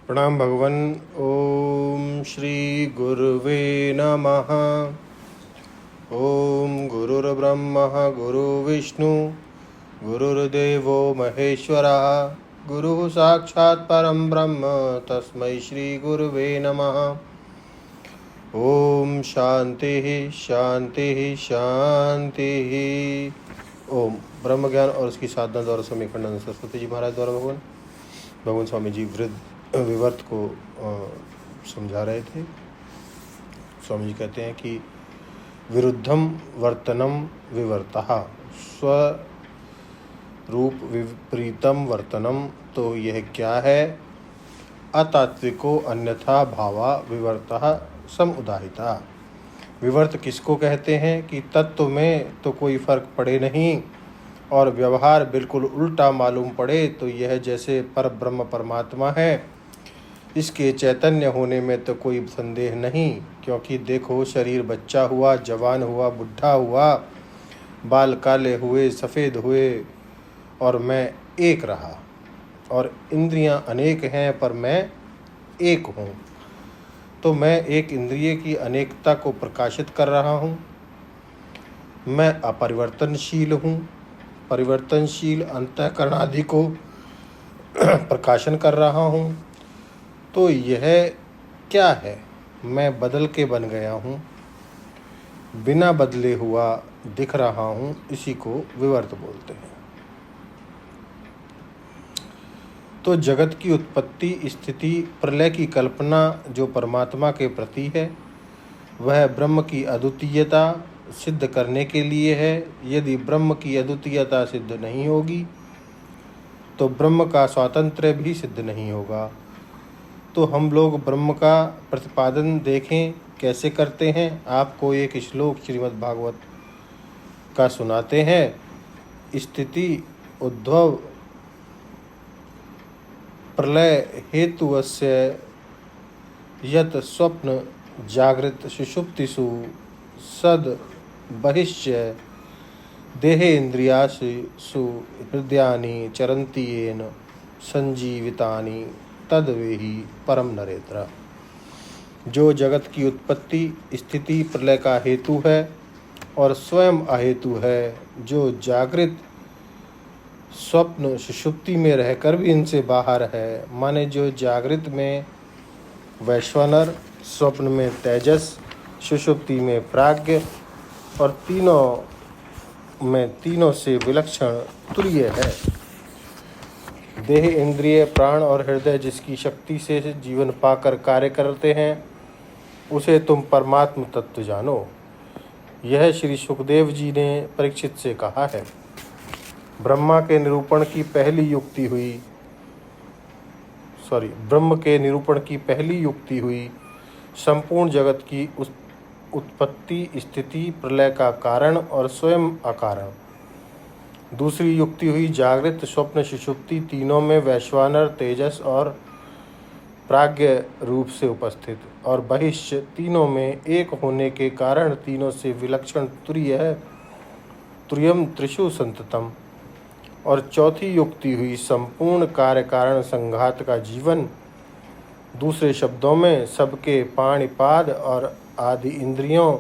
प्रणाम भगवन। ओम श्री गुरुवे नमः। ओम गुरुर्ब्रह्मा गुरुर्विष्णु गुरुर्देवो महेश्वरः गुरुः साक्षात् परं ब्रह्म तस्मै श्री गुरुवे नमः। ओम शांति शांति शांति। ओम ब्रह्म ज्ञान और उसकी साधना द्वारा समीखंडन सरस्वती जी महाराज द्वारा भगवान स्वामी जी विवर्त को समझा रहे थे। स्वामी जी कहते हैं कि विरुद्धम वर्तनम विवर्तः, स्वरूप विपरीतम वर्तनम। तो यह क्या है? अतात्विको अन्यथा भावा विवर्तः समुदाहिता। विवर्त किसको कहते हैं कि तत्व में तो कोई फर्क पड़े नहीं और व्यवहार बिल्कुल उल्टा मालूम पड़े, तो यह जैसे पर ब्रह्म परमात्मा है, इसके चैतन्य होने में तो कोई संदेह नहीं। क्योंकि देखो, शरीर बच्चा हुआ, जवान हुआ, बुढ़ा हुआ, बाल काले हुए, सफ़ेद हुए, और मैं एक रहा। और इंद्रियां अनेक हैं पर मैं एक हूँ। तो मैं एक इंद्रिय की अनेकता को प्रकाशित कर रहा हूँ। मैं अपरिवर्तनशील हूँ, परिवर्तनशील अंतःकरण आदि को प्रकाशन कर रहा हूँ। तो यह क्या है? मैं बदल के बन गया हूँ, बिना बदले हुआ दिख रहा हूँ, इसी को विवर्त बोलते हैं। तो जगत की उत्पत्ति, स्थिति, प्रलय की कल्पना जो परमात्मा के प्रति है, वह ब्रह्म की अद्वितीयता सिद्ध करने के लिए है। यदि ब्रह्म की अद्वितीयता सिद्ध नहीं होगी तो ब्रह्म का स्वातंत्र्य भी सिद्ध नहीं होगा। तो हम लोग ब्रह्म का प्रतिपादन देखें कैसे करते हैं। आपको एक श्लोक श्रीमद् भागवत का सुनाते हैं। स्थिति उद्भव प्रलय हेतुवस्य यत स्वप्न जागृत सुषुप्तिषु सद बहिश्च देहे इंद्रियासु हृदयानि चरन्ति येन संजीवितानि तद्वेहि परम नरेंद्र। जो जगत की उत्पत्ति, स्थिति, प्रलय का हेतु है और स्वयं अहेतु है, जो जागृत, स्वप्न, सुषुप्ति में रहकर भी इनसे बाहर है, माने जो जागृत में वैश्वानर, स्वप्न में तेजस, सुषुप्ति में प्राज्ञ और तीनों से विलक्षण तुल्य है। देह, इंद्रिय, प्राण और हृदय जिसकी शक्ति से जीवन पाकर कार्य करते हैं, उसे तुम परमात्म तत्व जानो। यह श्री सुखदेव जी ने परीक्षित से कहा है। ब्रह्म के निरूपण की पहली युक्ति हुई संपूर्ण जगत की उत्पत्ति, स्थिति, प्रलय का कारण और स्वयं अकारण। दूसरी युक्ति हुई जागृत, स्वप्न, सुषुप्ति तीनों में वैश्वानर, तेजस और प्राज्ञ रूप से उपस्थित, और बहिष्य तीनों में एक होने के कारण तीनों से विलक्षण तुर्य है, तुर्यम त्रिषु संततम। और चौथी युक्ति हुई संपूर्ण कार्य कारण संघात का जीवन। दूसरे शब्दों में सबके पाणिपाद और आदि इंद्रियों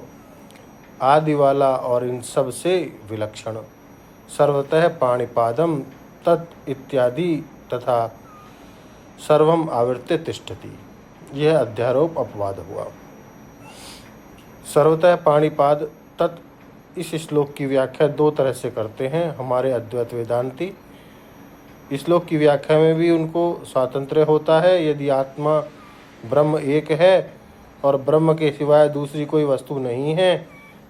आदि वाला और इन सब से विलक्षण, सर्वतः पाणिपादम तत् इत्यादि तथा सर्वम आवृत्य तिष्ठति। यह अध्यारोप अपवाद हुआ। सर्वतः पाणिपाद तत्, इस श्लोक की व्याख्या दो तरह से करते हैं हमारे अद्वैत वेदांती। इस श्लोक की व्याख्या में भी उनको स्वातंत्र्य होता है। यदि आत्मा ब्रह्म एक है और ब्रह्म के सिवाय दूसरी कोई वस्तु नहीं है,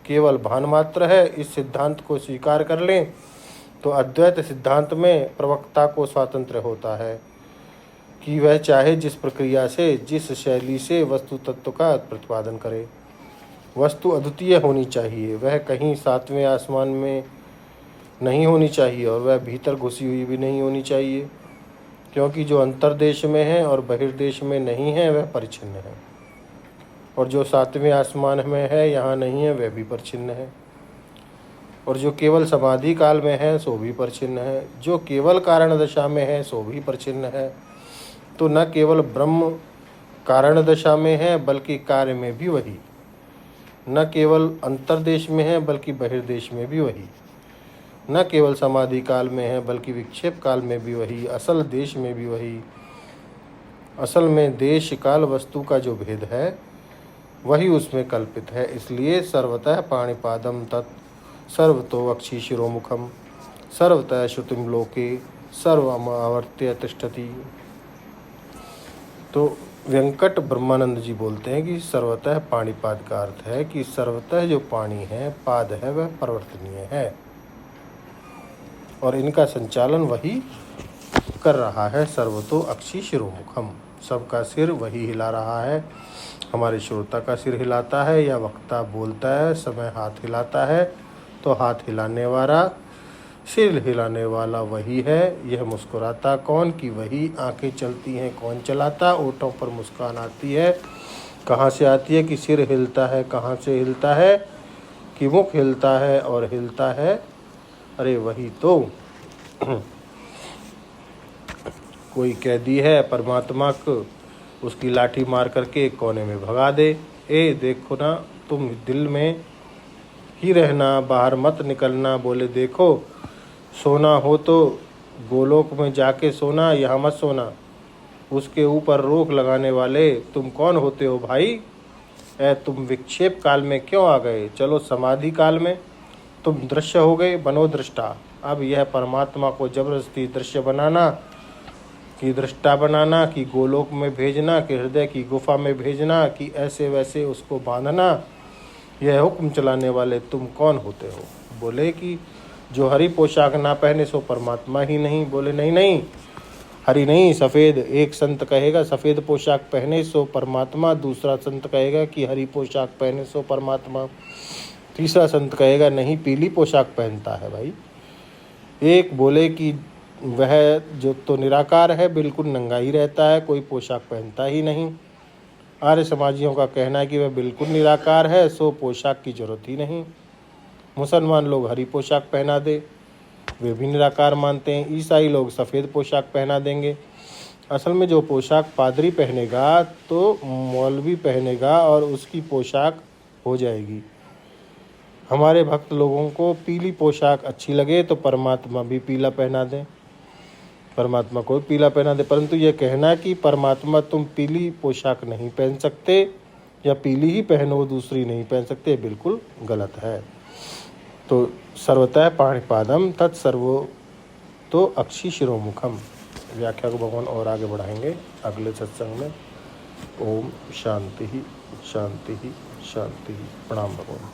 केवल भान मात्र है, इस सिद्धांत को स्वीकार कर लें तो अद्वैत सिद्धांत में प्रवक्ता को स्वातंत्र्य होता है कि वह चाहे जिस प्रक्रिया से, जिस शैली से वस्तु तत्व का प्रतिपादन करे। वस्तु अद्वितीय होनी चाहिए, वह कहीं सातवें आसमान में नहीं होनी चाहिए और वह भीतर घुसी हुई भी नहीं होनी चाहिए, क्योंकि जो अंतर्देश में है और बहिर्देश में नहीं है वह परिच्छिन्न है, और जो सातवें आसमान में है यहाँ नहीं है वह भी परिच्छिन्न है, और जो केवल समाधि काल में है सो भी परिच्छिन्न है, जो केवल कारण दशा में है सो भी परिच्छिन्न है। तो न केवल ब्रह्म कारण दशा में है बल्कि कार्य में भी वही, न केवल अंतर्देश में है बल्कि बहिर्देश में भी वही, न केवल समाधि काल में है बल्कि विक्षेप काल में भी वही, असल देश में भी वही। असल में देश काल वस्तु का जो भेद है वही उसमें कल्पित है। इसलिए सर्वतः पाणिपादम तत् सर्वतो अक्षि शिरोमुखम सर्वतः श्रुतिम लोके सर्वमावर्त्य तिष्ठति। तो वेंकट ब्रह्मानंद जी बोलते हैं कि सर्वतः पाणिपाद का अर्थ है कि सर्वतः जो पाणी है, पाद है, वह परिवर्तनीय है और इनका संचालन वही कर रहा है। सर्वतो अक्षि शिरोमुखम, सबका सिर वही हिला रहा है। हमारे श्रोता का सिर हिलाता है या वक्ता बोलता है समय हाथ हिलाता है, तो हाथ हिलाने वाला, सिर हिलाने वाला वही है। यह मुस्कुराता कौन कि वही। आंखें चलती हैं कौन चलाता, ओठों पर मुस्कान आती है कहाँ से आती है कि सिर हिलता है, कहाँ से हिलता है कि मुख हिलता है और हिलता है, अरे वही तो। कोई कैदी है परमात्मा को उसकी लाठी मार करके कोने में भगा दे, ए देखो ना तुम दिल में ही रहना, बाहर मत निकलना। बोले देखो सोना हो तो गोलोक में जाके सोना, यहाँ मत सोना। उसके ऊपर रोक लगाने वाले तुम कौन होते हो भाई? तुम विक्षेप काल में क्यों आ गए? चलो समाधि काल में तुम दृश्य हो गए, बनो दृष्टा। अब यह परमात्मा को जबरदस्ती दृश्य बनाना कि दृष्टा बनाना कि गोलोक में भेजना कि हृदय की गुफा में भेजना कि ऐसे वैसे उसको बांधना, यह हुक्म चलाने वाले तुम कौन होते हो? बोले कि जो हरी पोशाक ना पहने सो परमात्मा ही नहीं। बोले नहीं नहीं, हरी नहीं सफ़ेद। एक संत कहेगा सफ़ेद पोशाक पहने सो परमात्मा, दूसरा संत कहेगा कि हरी पोशाक पहने सो परमात्मा, तीसरा संत कहेगा नहीं पीली पोशाक पहनता है भाई। एक बोले कि वह जो तो निराकार है, बिल्कुल नंगा ही रहता है, कोई पोशाक पहनता ही नहीं। आर्य समाजियों का कहना है कि वह बिल्कुल निराकार है, सो पोशाक की जरूरत ही नहीं। मुसलमान लोग हरी पोशाक पहना दे, वे भी निराकार मानते हैं। ईसाई लोग सफ़ेद पोशाक पहना देंगे। असल में जो पोशाक पादरी पहनेगा तो मौलवी पहनेगा और उसकी पोशाक हो जाएगी। हमारे भक्त लोगों को पीली पोशाक अच्छी लगे तो परमात्मा भी पीला पहना दें, परमात्मा को पीला पहना दे। परंतु यह कहना कि परमात्मा तुम पीली पोशाक नहीं पहन सकते या पीली ही पहनो दूसरी नहीं पहन सकते, बिल्कुल गलत है। तो सर्वतः पाणिपादम तत्सर्वो तो अक्षि शिरोमुखम। व्याख्या को भगवान और आगे बढ़ाएंगे अगले सत्संग में। ओम शांति ही शांति ही शांति ही। प्रणाम भगवान।